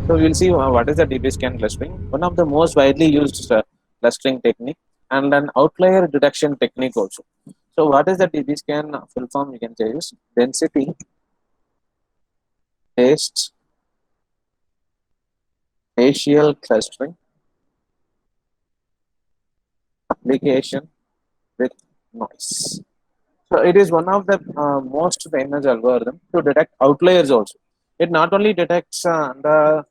So we'll see what is the DBSCAN clustering, one of the most widely used clustering technique, and an outlier detection technique also. So what is the DBSCAN full form? You can say is density based spatial clustering application with noise. So it is one of the most famous algorithm to detect outliers also. It not only detects the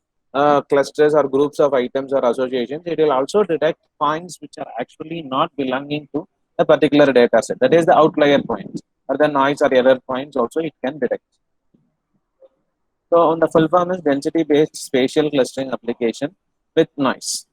clusters or groups of items or associations, it will also detect points which are actually not belonging to a particular data set. That is the outlier points or the noise or error points also it can detect. So on the full form is density based spatial clustering application with noise.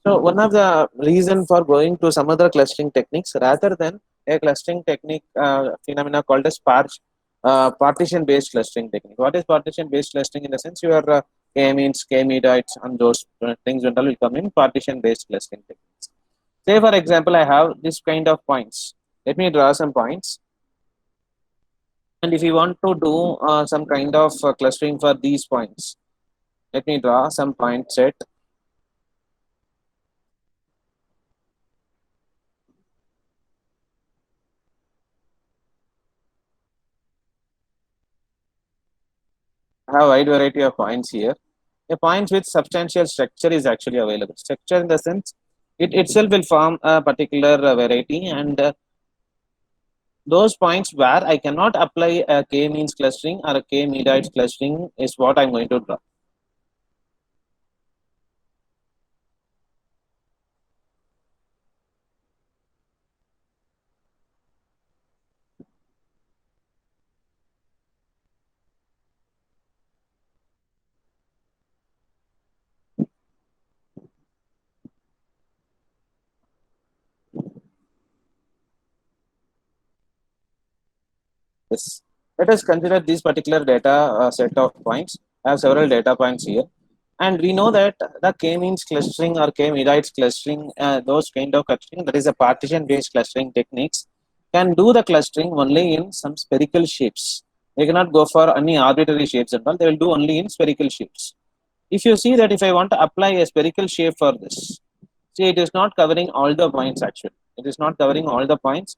So one of the reason for going to some other clustering techniques rather than a clustering technique phenomena called as partition based clustering technique. What is partition based clustering? In the sense your k-means, k-medoids and those things and all will come in partition based clustering techniques. Say for example, I have this kind of points. Let me draw some points. And if you want to do some kind of clustering for these points, let me draw some point set. I have a wide variety of points here. A point with substantial structure is actually available. Structure in the sense it itself will form a particular variety, and those points where I cannot apply a k-means clustering or a k-medoids clustering is what I'm going to draw. Yes. Let us consider this particular data set of points. I have several data points here. And we know that the k-means clustering or k-medoids clustering, those kind of clustering, that is a partition-based clustering techniques, can do the clustering only in some spherical shapes. They cannot go for any arbitrary shapes and all. They will do only in spherical shapes. If you see that if I want to apply a spherical shape for this, see it is not covering all the points actually. It is not covering all the points.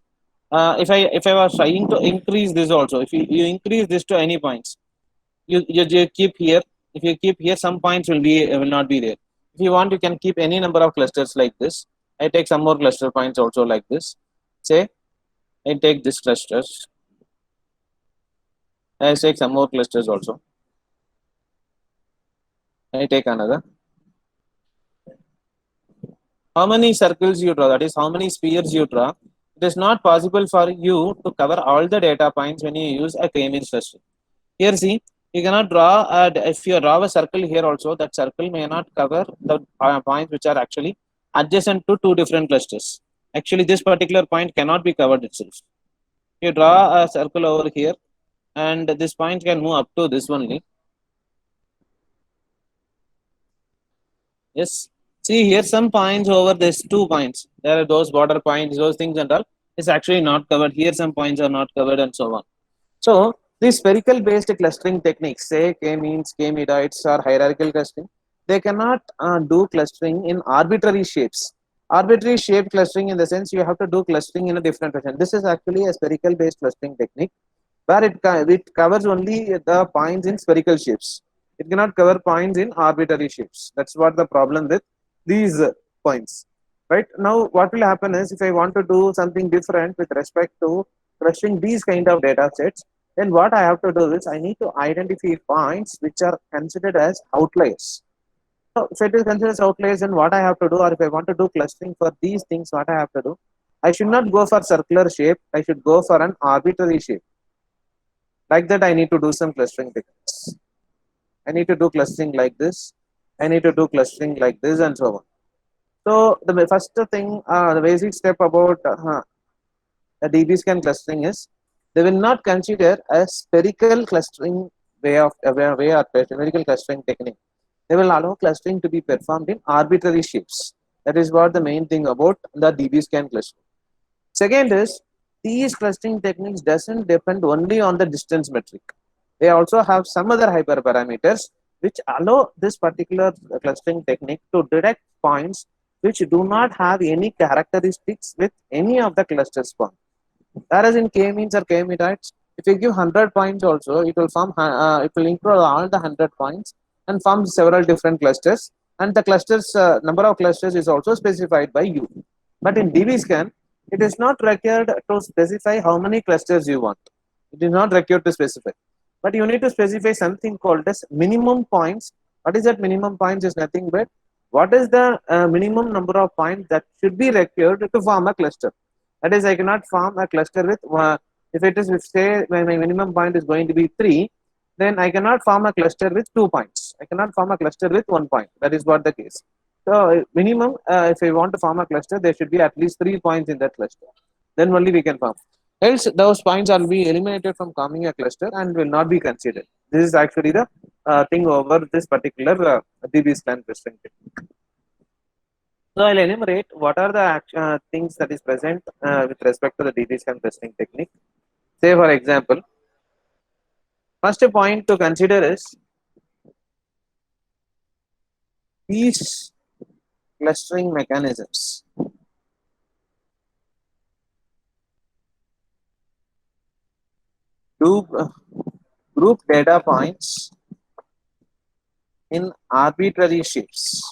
If I was trying to increase this also, if you increase this to any points, you keep here. If you keep here, some points will not be there. If you want, you can keep any number of clusters like this. I take some more cluster points also like this. Say I take this clusters. I take some more clusters also. I take another. How many circles you draw? That is how many spheres you draw. It is not possible for you to cover all the data points when you use a k-means cluster. Here, see, you cannot draw. If you draw a circle here also, that circle may not cover the points which are actually adjacent to two different clusters. Actually, this particular point cannot be covered itself. You draw a circle over here, and this point can move up to this only. Yes. See here, some points over this 2 points. There are those border points, those things and all. It's actually not covered. Here, some points are not covered, and so on. So these spherical based clustering techniques, say k-means, k-medoids or hierarchical clustering, they cannot do clustering in arbitrary shapes. Arbitrary shape clustering in the sense you have to do clustering in a different fashion. This is actually a spherical based clustering technique where it covers only the points in spherical shapes. It cannot cover points in arbitrary shapes. That's what the problem with these points. Right now, what will happen is if I want to do something different with respect to clustering these kind of data sets, then what I have to do is I need to identify points which are considered as outliers. So if it is considered as outliers, then what I have to do, or if I want to do clustering for these things, what I have to do, I should not go for circular shape. I should go for an arbitrary shape. Like that, I need to do some clustering techniques. I need to do clustering like this. I need to do clustering like this, and so on. So the first thing, the basic step about the DBSCAN clustering is they will not consider a spherical clustering way or spherical clustering technique. They will allow clustering to be performed in arbitrary shapes. That is what the main thing about the DBSCAN clustering. Second is these clustering techniques doesn't depend only on the distance metric. They also have some other hyperparameters which allow this particular clustering technique to detect points which do not have any characteristics with any of the clusters formed. Whereas in k-means or k-meterites, if you give 100 points also, it will form, it will include all the 100 points and form several different clusters. And the clusters, number of clusters is also specified by you. But in DBSCAN, it is not required to specify how many clusters you want. It is not required to specify. But you need to specify something called as minimum points. What is that minimum points is nothing but what is the minimum number of points that should be required to form a cluster. That is, I cannot form a cluster with, if it is, if say my minimum point is going to be 3, then I cannot form a cluster with 2 points. I cannot form a cluster with 1 point. That is what the case. So minimum, if I want to form a cluster, there should be at least 3 points in that cluster. Then only we can form. Else, those points will be eliminated from forming a cluster and will not be considered. This is actually the thing over this particular DB-SCAN clustering technique. So I'll enumerate what are the things that is present with respect to the DB-SCAN clustering technique. Say for example, first point to consider is these clustering mechanisms do group data points in arbitrary shapes.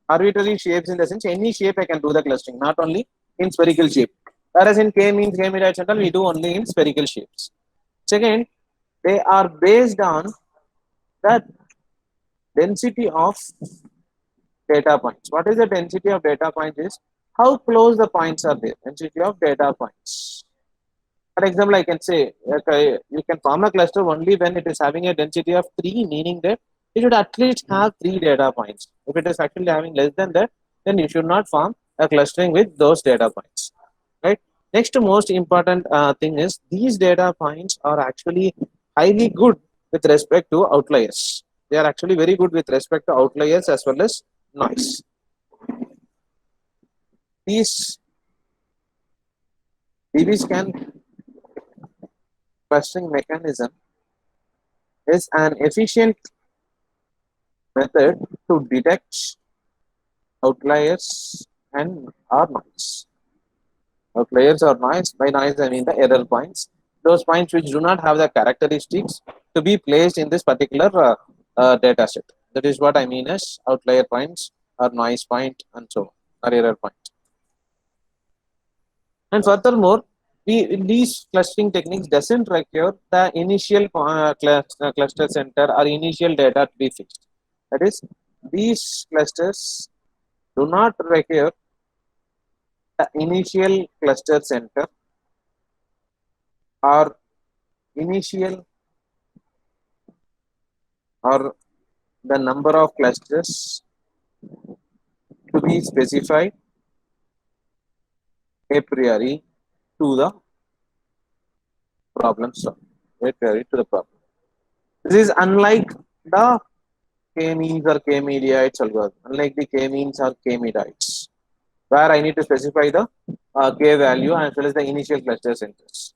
Arbitrary shapes in the sense any shape I can do the clustering, not only in spherical shape. Whereas in K means K meter central, we do only in spherical shapes. Second, they are based on the density of data points. What is the density of data points is how close the points are there. Density of data points. For example, I can say okay, you can form a cluster only when it is having a density of 3, meaning that you should at least have 3 data points. If it is actually having less than that, then you should not form a clustering with those data points. Right. Next most important thing is these data points are actually highly good with respect to outliers. They are actually very good with respect to outliers as well as noise. These DBSCAN clustering mechanism is an efficient method to detect outliers and or noise. Outliers or noise, by noise I mean the error points, those points which do not have the characteristics to be placed in this particular data set. That is what I mean as outlier points or noise point and so on, or error point. And furthermore, these clustering techniques doesn't require the initial cluster center or initial data to be fixed. That is, these clusters do not require the initial cluster center or initial or the number of clusters to be specified a priori to the problem solved. A priori to the problem. This is unlike the k-means or k-mediates algorithm, unlike the k-means or k-mediates, where I need to specify the k value as well as the initial cluster centers.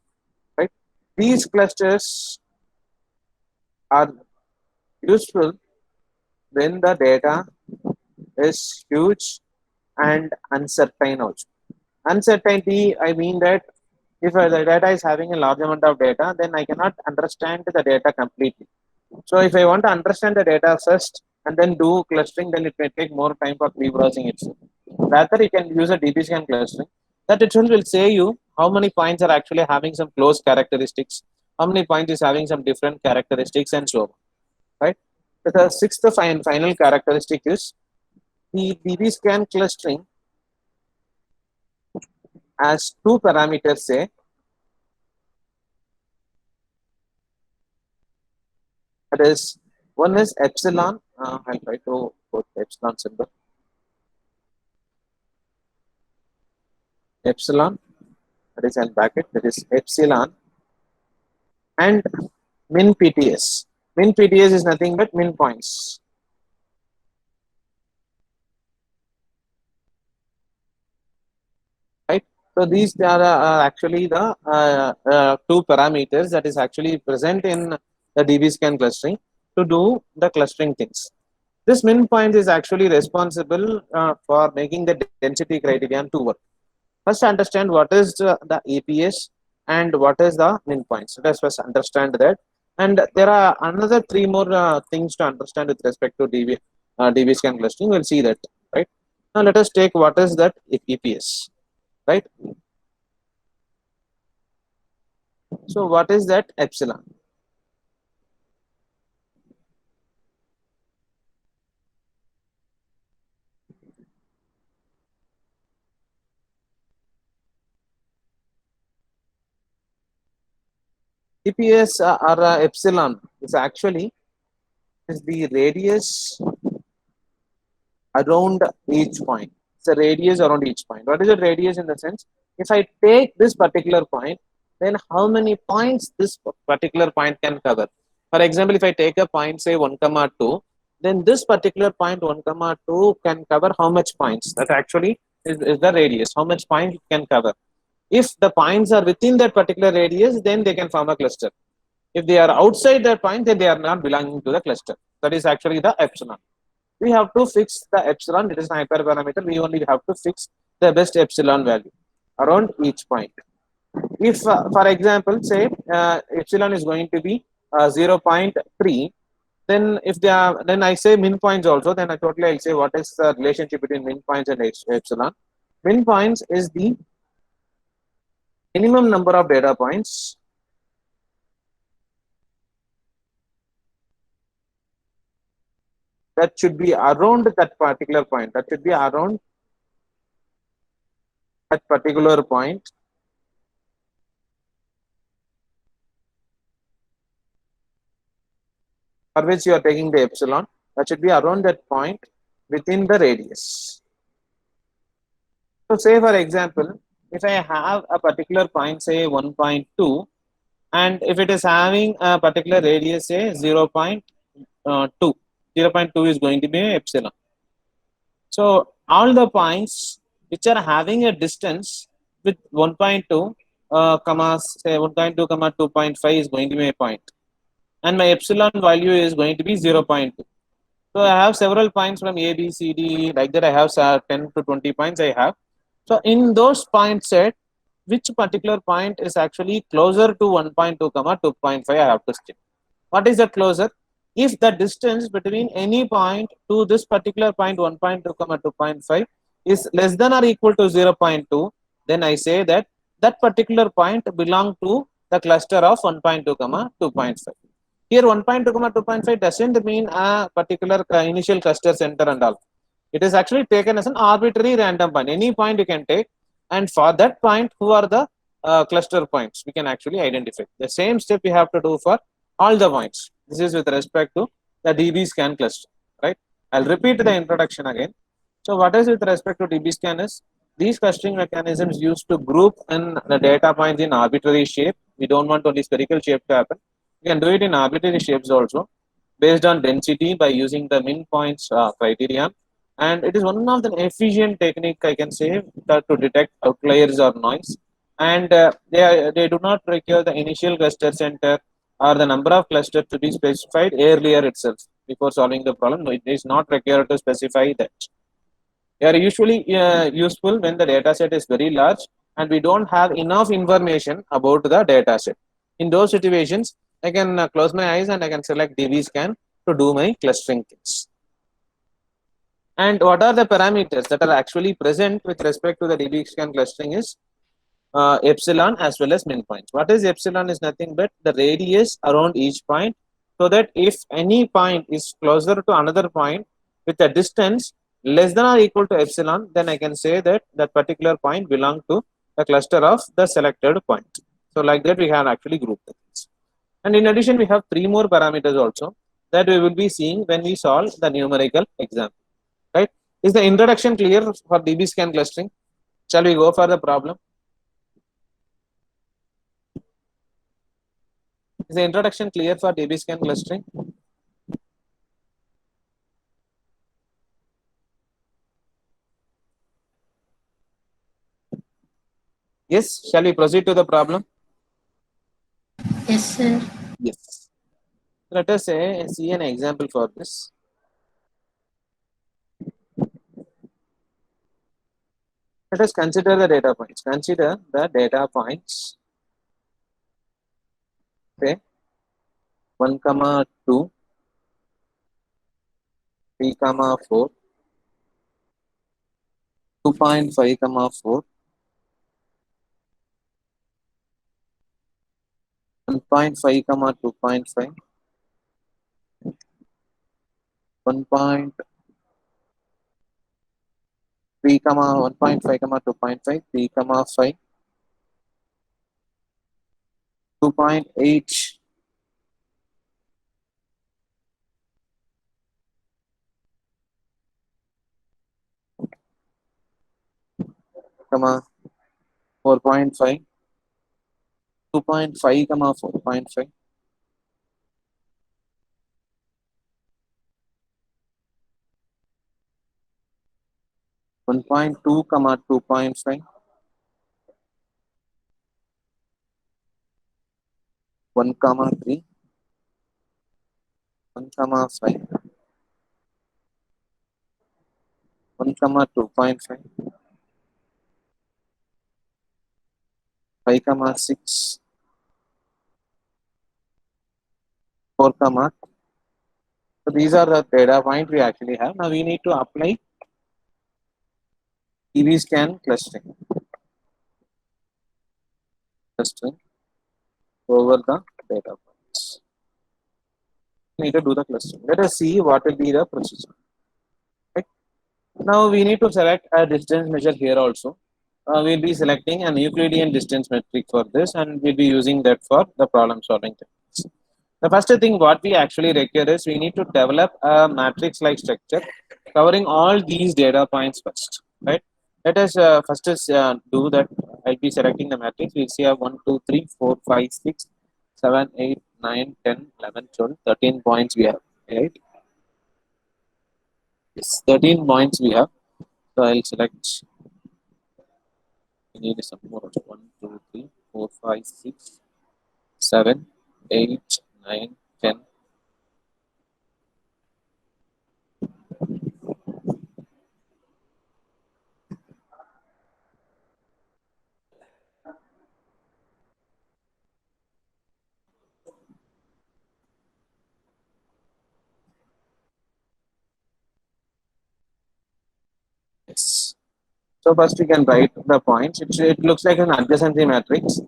Right? These clusters are useful when the data is huge and uncertain also. Uncertainty, I mean that if the data is having a large amount of data, then I cannot understand the data completely. So if I want to understand the data first and then do clustering, then it may take more time for pre-processing itself. Rather, you can use a DBSCAN clustering. That itself will say you how many points are actually having some close characteristics, how many points is having some different characteristics, and so on. Right. So the sixth and final characteristic is the DBSCAN clustering has two parameters. Say that is one is epsilon. I'll try to put epsilon symbol. Epsilon, that is in bracket, that is epsilon, and min PTS. Min PTS is nothing but min points. Right. So these are actually the two parameters that is actually present in the DBSCAN clustering. to do the clustering things. This min point is actually responsible for making the density criterion to work. First, understand what is the EPS and what is the min points. Let us first understand that. And there are another three more things to understand with respect to DB scan clustering. We'll see that, right? Now, let us take what is that EPS, right? So, what is that epsilon? EPS or epsilon is actually is the radius around each point. It's a radius around each point. What is the radius in the sense? If I take this particular point, then how many points this particular point can cover? For example, if I take a point, say 1 comma 2, then this particular point 1 comma 2 can cover how much points? That actually is the radius. How much point it can cover? If the points are within that particular radius, then they can form a cluster. If they are outside that point, then they are not belonging to the cluster. That is actually the epsilon. We have to fix the epsilon. It is an hyperparameter. We only have to fix the best epsilon value around each point. If, for example, say epsilon is going to be 0.3, then if they are, then I say min points also. Then I totally I'll say what is the relationship between min points and epsilon. Min points is the minimum number of data points that should be around that particular point. That should be around that particular point for which you are taking the epsilon. That should be around that point within the radius. So say for example, if I have a particular point, say 1.2, and if it is having a particular radius, say 0.2, 0.2 is going to be epsilon. So all the points which are having a distance with 1.2, comma, say 1.2, comma 2.5 is going to be a point. And my epsilon value is going to be 0.2. So I have several points from A, B, C, D, like that I have 10 to 20 points I have. So in those points set, which particular point is actually closer to 1.2, comma 2.5 I have to stick. What is that closer? If the distance between any point to this particular point 1.2, comma 2.5 is less than or equal to 0.2, then I say that that particular point belong to the cluster of 1.2, comma 2.5. Here 1.2, 2.5 doesn't mean a particular initial cluster center and all. It is actually taken as an arbitrary random point. Any point you can take, and for that point, who are the cluster points? We can actually identify. The same step we have to do for all the points. This is with respect to the DBSCAN cluster, right? I'll repeat the introduction again. So what is with respect to DBSCAN is these clustering mechanisms used to group in the data points in arbitrary shape. We don't want only spherical shape to happen. You can do it in arbitrary shapes also based on density by using the min points criterion. And it is one of the efficient technique I can say that to detect outliers or noise. And they do not require the initial cluster center or the number of clusters to be specified earlier itself before solving the problem. No, it is not required to specify that. They are usually useful when the data set is very large and we don't have enough information about the data set. In those situations, I can close my eyes and I can select DBSCAN to do my clustering things. And what are the parameters that are actually present with respect to the DBSCAN clustering is epsilon as well as min points. What is epsilon is nothing but the radius around each point, so that if any point is closer to another point with a distance less than or equal to epsilon, then I can say that that particular point belongs to the cluster of the selected point. So like that we have actually grouped the things. And in addition, we have three more parameters also that we will be seeing when we solve the numerical example. Right? Is the introduction clear for DBSCAN clustering? Shall we go for the problem? Is the introduction clear for DBSCAN clustering? Yes. Shall we proceed to the problem? Yes, sir. Yes. Let us say see an example for this. Let us consider the data points. Consider the data points. Okay, 1 comma 2, 3 comma 4, 2.5 comma 4, 1.5 comma 2.5, 1.3 comma 1.5 comma 2.5, 3 comma 5, 2.8 comma 4.5, 2.5 comma 4.5, 1.2 comma 2.5, 1 comma 3, 1 comma 5, 1 comma 2.5, 5 comma 6, 4 comma. So these are the data points we actually have. Now we need to apply DBSCAN clustering over the data points. We need to do the clustering. Let us see what will be the procedure. Right? Now we need to select a distance measure here also. We'll be selecting an Euclidean distance metric for this, and we'll be using that for the problem solving techniques. The first thing what we actually require is we need to develop a matrix like structure covering all these data points first, right? Let us first do that. I'll be selecting the matrix. We'll see 1, 2, 3, 4, 5, 6, 7, 8, 9, 10, 11, 12, 13 points we have, right? Yes, 13 points we have. So I'll select, we need some more. 1, 2, 3, 4, 5, 6, 7, 8, 9, 10. Yes. So first we can write the points. It looks like an adjacency matrix.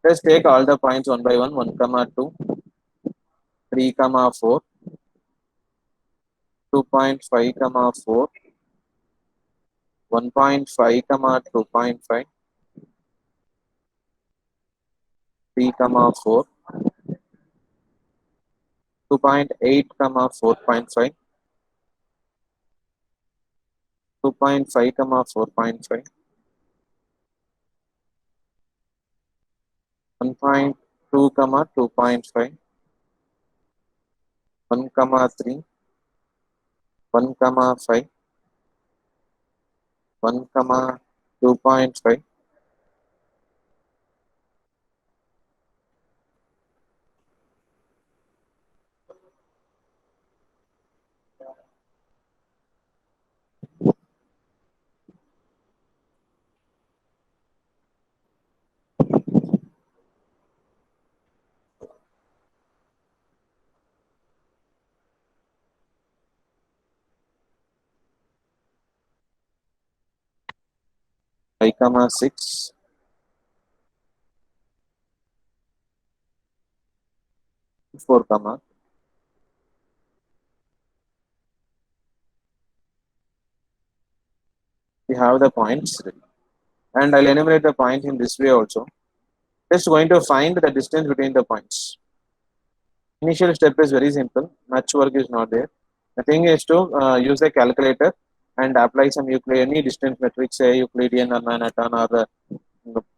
Let's take all the points one by one. 1 comma 2, 3 comma 4, 2.5 comma 4, 1.5 comma 2.5, 3 comma 4, 2.8 comma 4.5, 2.5 comma 4.5, 1.2 comma 2.5, 1 comma 3, 1 comma 5, 1 comma 2.5, 5 comma 6, 4 comma. We have the points ready. And I'll enumerate the points in this way also. Just going to find the distance between the points. Initial step is very simple. Much work is not there. The thing is to use a calculator and apply some any distance metric, say Euclidean or Manhattan or the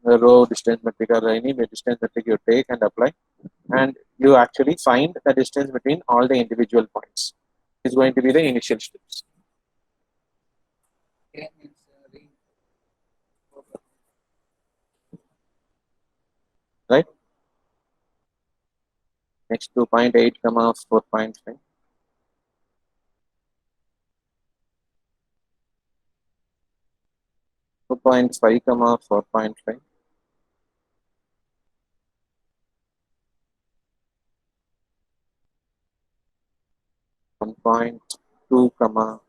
row distance metric or any distance metric you take and apply, and you actually find the distance between all the individual points. Is going to be the initial steps. Right? Next 2.8 comma 4.5. 2.5 comma 4.5. 1.2 comma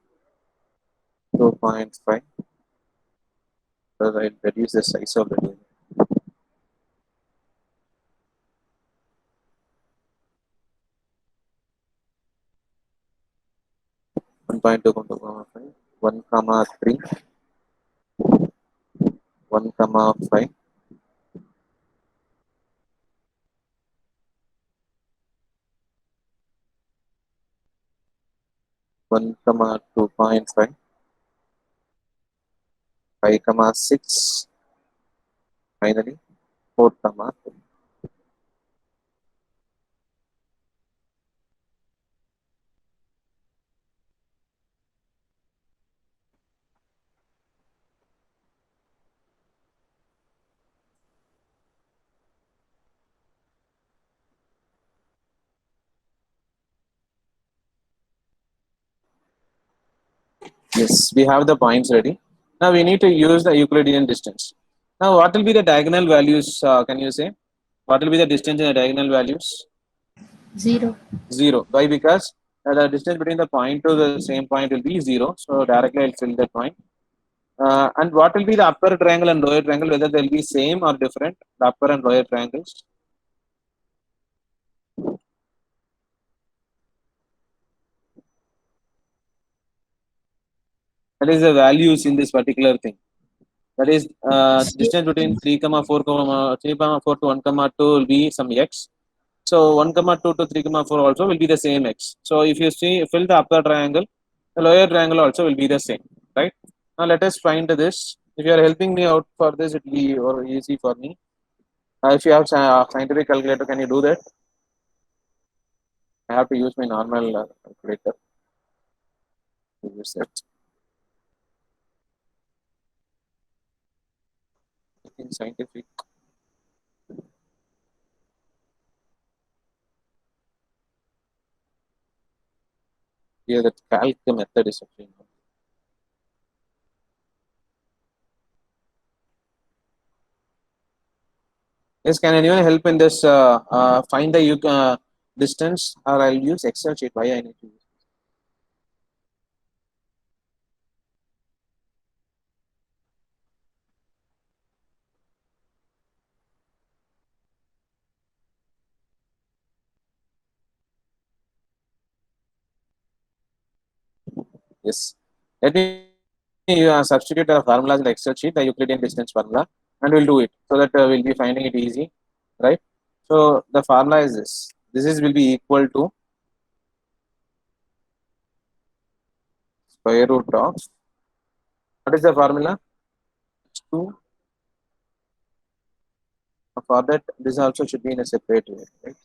2.5. So I'll reduce the size of the domain. 1.2 comma 5. 1 comma 3. 1 comma 5. 1 comma 2.5. 5 comma 6. Finally 4 comma 2. Yes, we have the points ready. Now we need to use the Euclidean distance. Now what will be the diagonal values? Can you say? What will be the distance in the diagonal values? 0. 0. Why? Because the distance between the point to the same point will be 0. So directly I'll fill that point. And what will be the upper triangle and lower triangle? Whether they'll be same or different? The upper and lower triangles. That is the values in this particular thing. That is distance between 3 comma 4 comma 3 comma 4 to 1 comma 2 will be some x. So 1 comma 2 to 3 comma 4 also will be the same x. So if you see fill the upper triangle, the lower triangle also will be the same, right? Now let us find this. If you are helping me out for this, it will be or easy for me. If you have scientific calculator, can you do that? I have to use my normal calculator to use that. In scientific, yeah, that calc method is actually. Yes, can anyone help in this? Find the distance, or I'll use Excel sheet. Why I need to use 'Yes. Let me substitute the formulas in the Excel sheet, the Euclidean distance formula, and we'll do it so that we'll be finding it easy, right? So the formula is this. This is will be equal to square root of. What is the formula? 2. For that, this also should be in a separate way, right?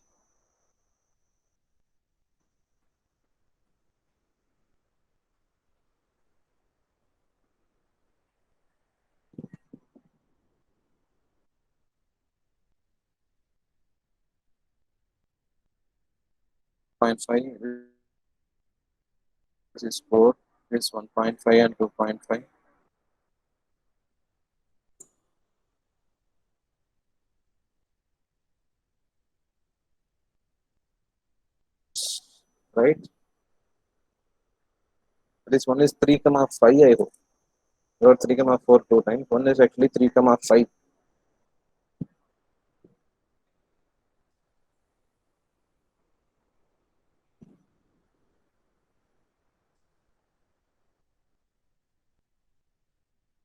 Point 5. This is 4. This 1.5 and 2.5. Right? This one is 3 comma 5. I hope. Or 3 comma 4 two times. One is actually 3 comma 5.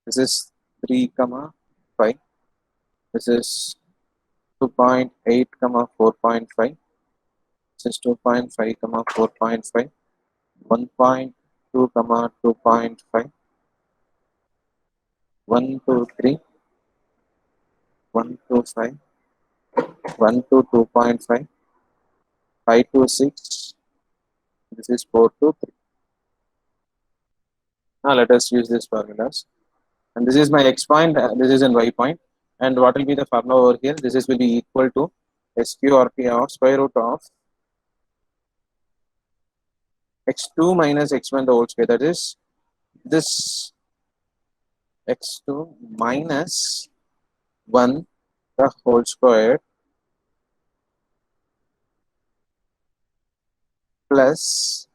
This is 3 comma 5. This is 2.8 comma 4.5. This is 2.5 comma 4.5. 1.2 comma 2.5. 1 to 3. 1 to 5. 1 to 2.5. 5 to 6. This is 4 to 3. Now let us use these formulas. And this is my x point, this is in y point. And what will be the formula over here? This is will be equal to SQRT of square root of x2 minus x1 the whole square, that is this x2 minus 1 the whole square plus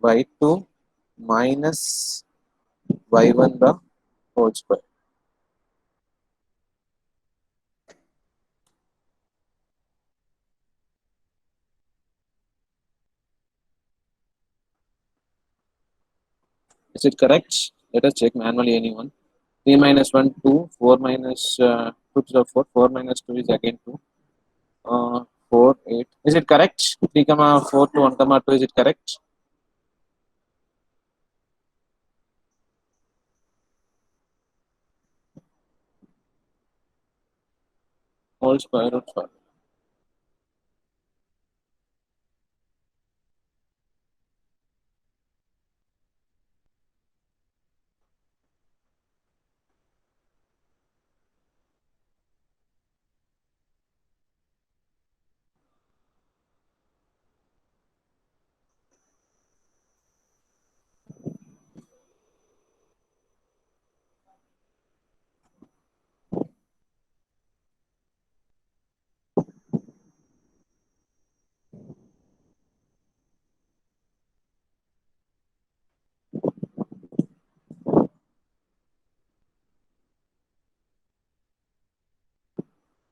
y2 minus y1 the whole square. Is it correct? Let us check manually anyone. 3 minus 1, 2, 4 minus 2 to the 4, 4 minus 2 is again 2. 4, 8. Is it correct? 3, comma 4 to 1, comma 2, is it correct? Whole square root 5.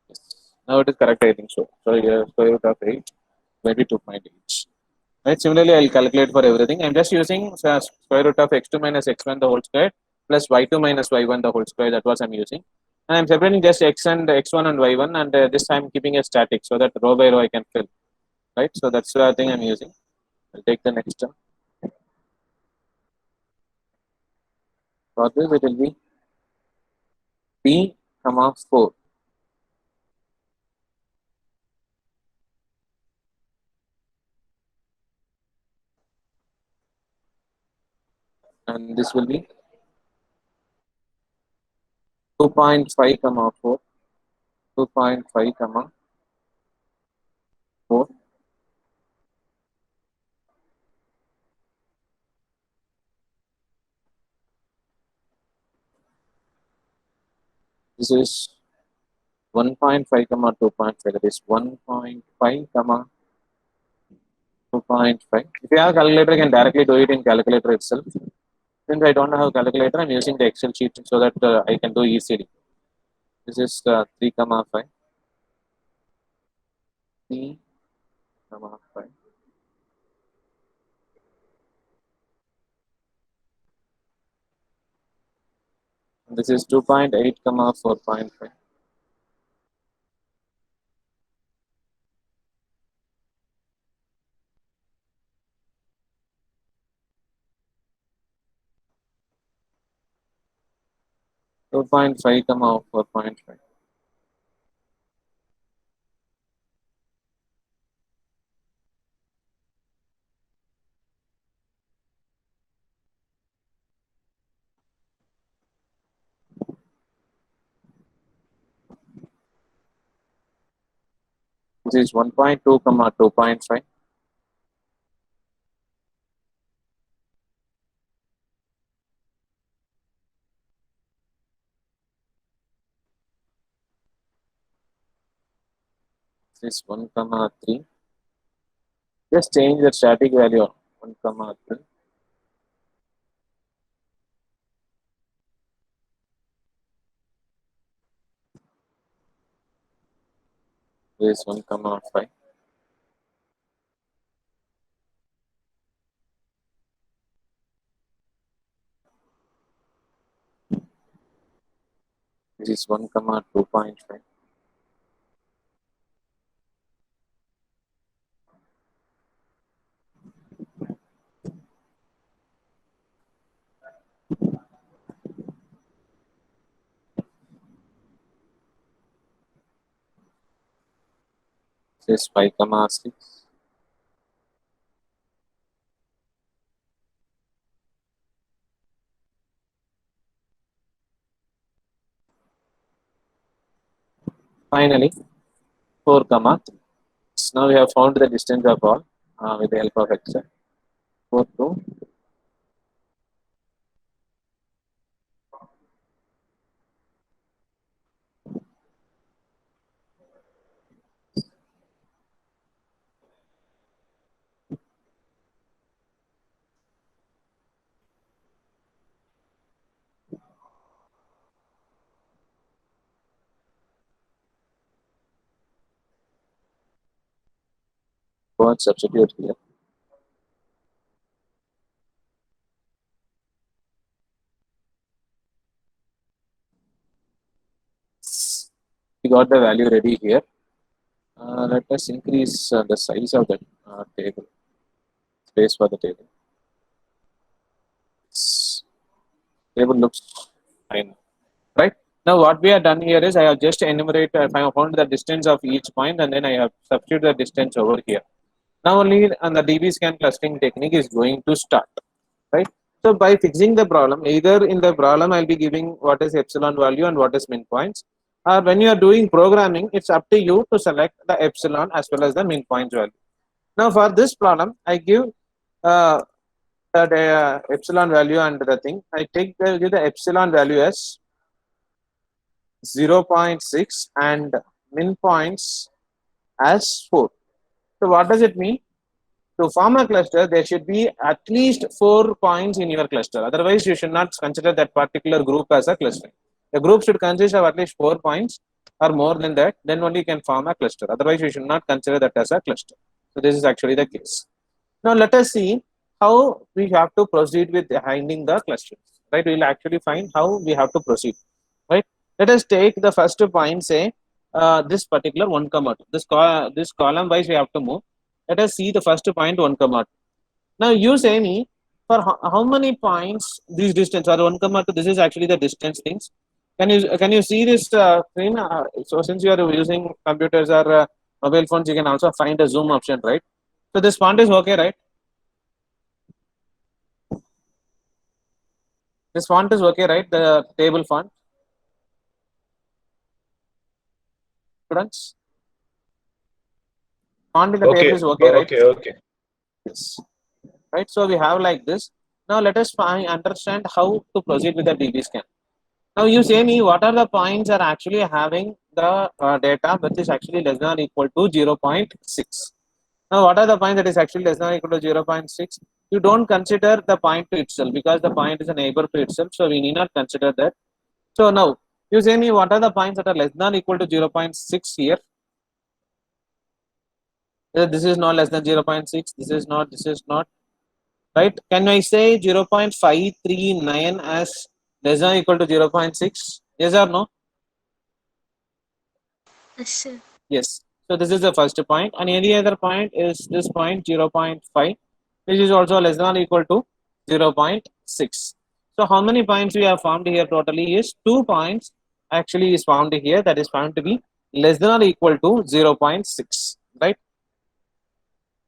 Yes. Now it is correct, I think so. So here square root of 8, maybe 2.8. Right. Similarly, I'll calculate for everything. I'm just using square root of x2 minus x1 the whole square plus y2 minus y1 the whole square. That was I'm using. And I'm separating just x and x1 and y1, and this I'm keeping a static so that row by row I can fill. Right. So that's the thing I'm using. I'll take the next term. For this, it will be b comma 4, and this will be 2.5 comma 4, 2.5 comma 4. This is 1.5 comma 2.5. That is 1.5 comma 2.5. If you have a calculator, you can directly do it in calculator itself. Since I don't have a calculator, I'm using the Excel sheet so that I can do easily. This is 3 comma 5. 3 comma 5. This is 2.8 comma 4.5. 2.5 comma 4.5. This is 1.2 comma 2.5. This is 1 comma 3. Just change the static value of 1 comma 3. This is 1 comma 5. This is 1 comma 2.5. This is 5 comma 6. Finally, 4 comma 3. So now we have found the distance of all with the help of Excel. 4 to go and substitute here. We got the value ready here. Let us increase the size of the table, space for the table. Table looks fine, right? Now what we have done here is I have just enumerated, I have found the distance of each point and then I have substituted the distance over here. Now only and the DBSCAN clustering technique is going to start, right? So by fixing the problem, either in the problem I'll be giving what is epsilon value and what is min points, or when you are doing programming, it's up to you to select the epsilon as well as the min points value. Now for this problem, I give uh, the epsilon value and the thing. I give the epsilon value as 0.6 and min points as 4. So what does it mean? To form a cluster, there should be at least 4 points in your cluster. Otherwise, you should not consider that particular group as a cluster. The group should consist of at least 4 points or more than that. Then only you can form a cluster. Otherwise, you should not consider that as a cluster. So this is actually the case. Now let us see how we have to proceed with finding the clusters. Right? We will actually find how we have to proceed. Right? Let us take the first point. Say this particular 1 comma 2. This column wise we have to move. Let us see the first point 1 comma 2. Now you say me for how many points these distance are 1 comma 2. This is actually the distance things. Can you see this screen? So since you are using computers or mobile phones, you can also find a zoom option, right? So this font is okay, right? This font is okay, right? The table font, students. Font in the table Okay, is okay, right? okay. Yes. Right. So we have like this. Now let us understand how to proceed with the DB scan. Now you say me what are the points are actually having the data which is actually less than or equal to 0.6. Now what are the points that is actually less than or equal to 0.6? You don't consider the point to itself because the point is a neighbor to itself. So we need not consider that. So now you say me what are the points that are less than or equal to 0.6 here? This is not less than 0.6. This is not. This is not. Right? Can I say 0.539 as less than or equal to 0.6? Yes or no? Yes, sir. Yes. So this is the first point, and any other point is this point 0.5, which is also less than or equal to 0.6. So how many points we have found here totally is 2 points actually is found here, that is found to be less than or equal to 0.6, right?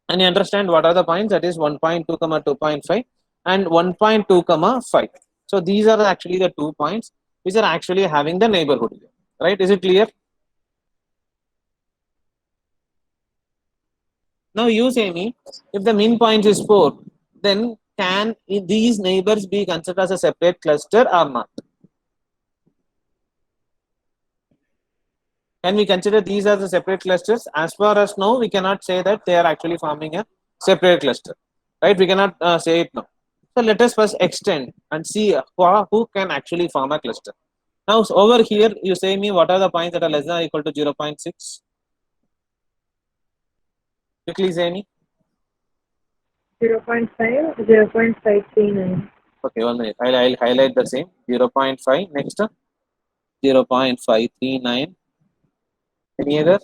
And you understand what are the points, that is 1.2 comma 2.5 and 1.2 comma 5. So these are actually the 2 points which are actually having the neighborhood here, right? Is it clear? Now you say me, if the min point is 4, then can these neighbors be considered as a separate cluster or not? Can we consider these as the separate clusters? As far as now, we cannot say that they are actually forming a separate cluster, right? We cannot say it now. So let us first extend and see who can actually form a cluster. Now over here, you say me what are the points that are less than or equal to 0.6? Quickly say me. 0.5, 0.539. Okay, 1 minute. I'll highlight the same 0.5. Next 0.539. Any other?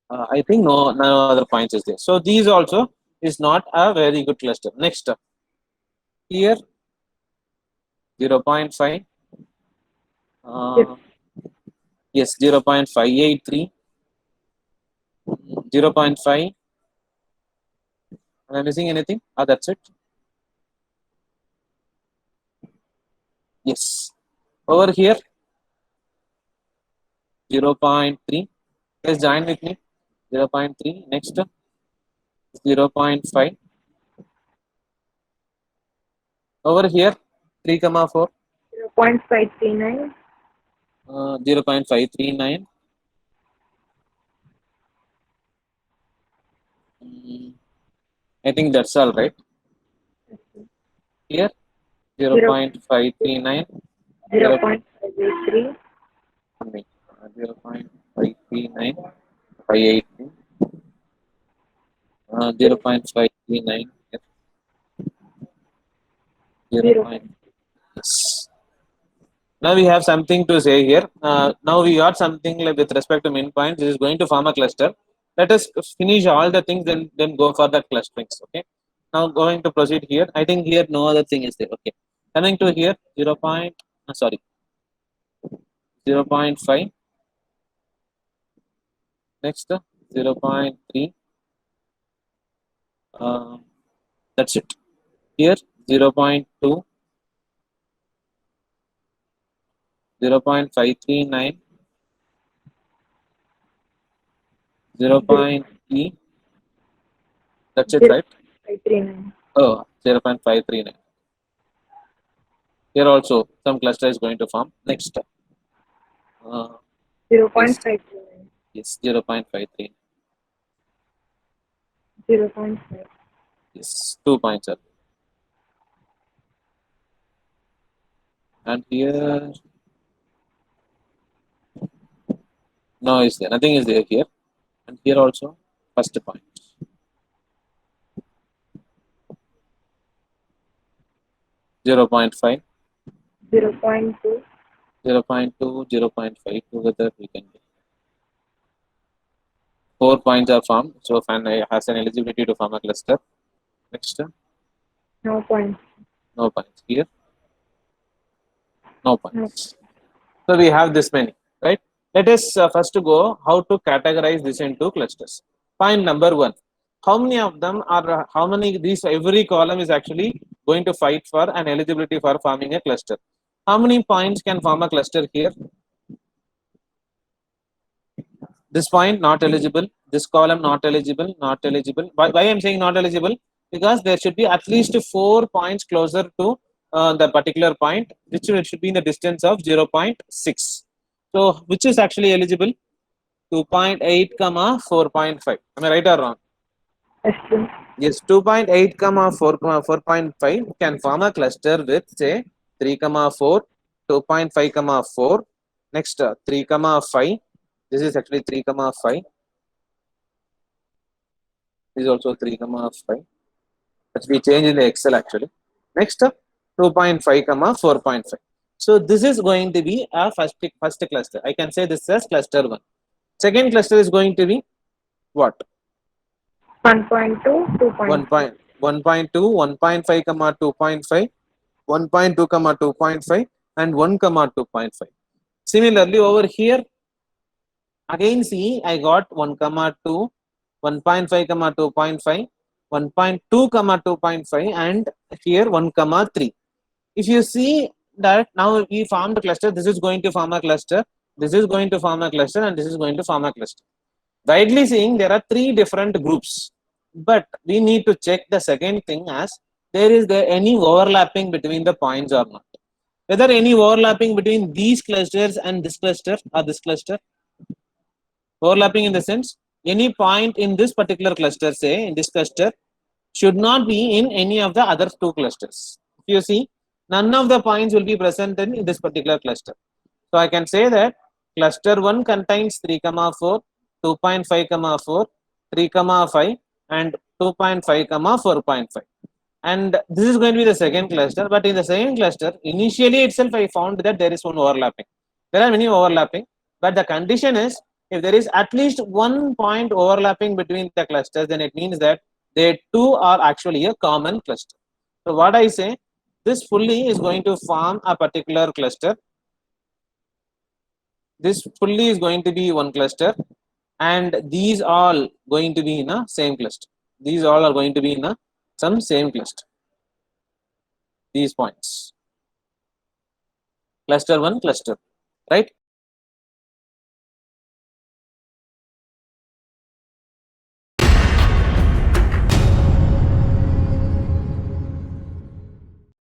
I think no other points is there. So these also is not a very good cluster. Next here 0.5. Yes. Yes, 0.583, 0.5. Am I missing anything? That's it. Yes. Over here 0.3. Please join with me. 0.3. Next 0.5. Over here 3 comma 4. 0.539. 0.539. Mm, I think that's all right. Here 0.539. 0.583. 0.539. 582. 0.539. 0. 0. Yes. Now we have something to say here. Now we got something like with respect to min points. This is going to form a cluster. Let us finish all the things, then go for the clusterings. Okay. Now going to proceed here. I think here no other thing is there. Okay. Coming to here 0. Sorry, 0.5. Next 0.3. That's it. Here 0.2, 0.539, 0.3. That's it, right? 0.539. Oh, 0.539. Here also some cluster is going to form. Next is 0.539. yes 0.53. 0.5. Yes, 2 points are. And here no is there. Nothing is there here. And here also first point. 0.5, 0.2. 0.2, 0.5 together we can do. 4 points are formed. So fan has an eligibility to form a cluster. Next, No point. no points. Here, no No. points. So we have this many, right? Let us first go how to categorize this into clusters. Point number one. How many of them are, how many these, every column is actually going to fight for an eligibility for forming a cluster. How many points can form a cluster here? This point not eligible, this column not eligible, not eligible. Why I'm saying not eligible? Because there should be at least 4 points closer to the particular point, which should be in the distance of 0.6. So which is actually eligible? 2.8 comma 4.5. Am I right or wrong? That's true. Yes, 2.8 comma 4 comma 4.5 can form a cluster with say 3 comma 4, 2.5 comma 4. Next 3 comma 5. This is actually 3 comma 5. This is also 3 comma 5. That we change in the Excel actually. Next up 2.5 comma 4.5. So this is going to be a first cluster. I can say this as cluster 1. Second cluster is going to be what? 1.2. 1 2.5. point 1.2, 1.5 comma 2.5, 1.2 comma 2.5, and 1 comma 2.5. Similarly over here again see I got 1 comma 2, 1.5 comma 2.5, 1.2 comma 2.5, and here 1 comma 3. If you see that now we formed a cluster, this is going to form a cluster, this is going to form a cluster, and this is going to form a cluster. Widely seeing there are 3 different groups, but we need to check the second thing as there any overlapping between the points or not. Whether any overlapping between these clusters and this cluster or this cluster. Overlapping in the sense any point in this particular cluster, say in this cluster, should not be in any of the other 2 clusters. If you see, none of the points will be present in this particular cluster. So I can say that cluster 1 contains 3 comma 4, 2.5 comma 4, 3 comma 5, and 2.5 comma 4.5. And this is going to be the second cluster, but in the second cluster initially itself I found that there is one overlapping. There are many overlapping, but the condition is if there is at least 1 point overlapping between the clusters, then it means that they two are actually a common cluster. So what I say, this fully is going to form a particular cluster. This fully is going to be one cluster, and these all going to be in a same cluster. These all are going to be in a some same cluster. These points, cluster 1, cluster, right?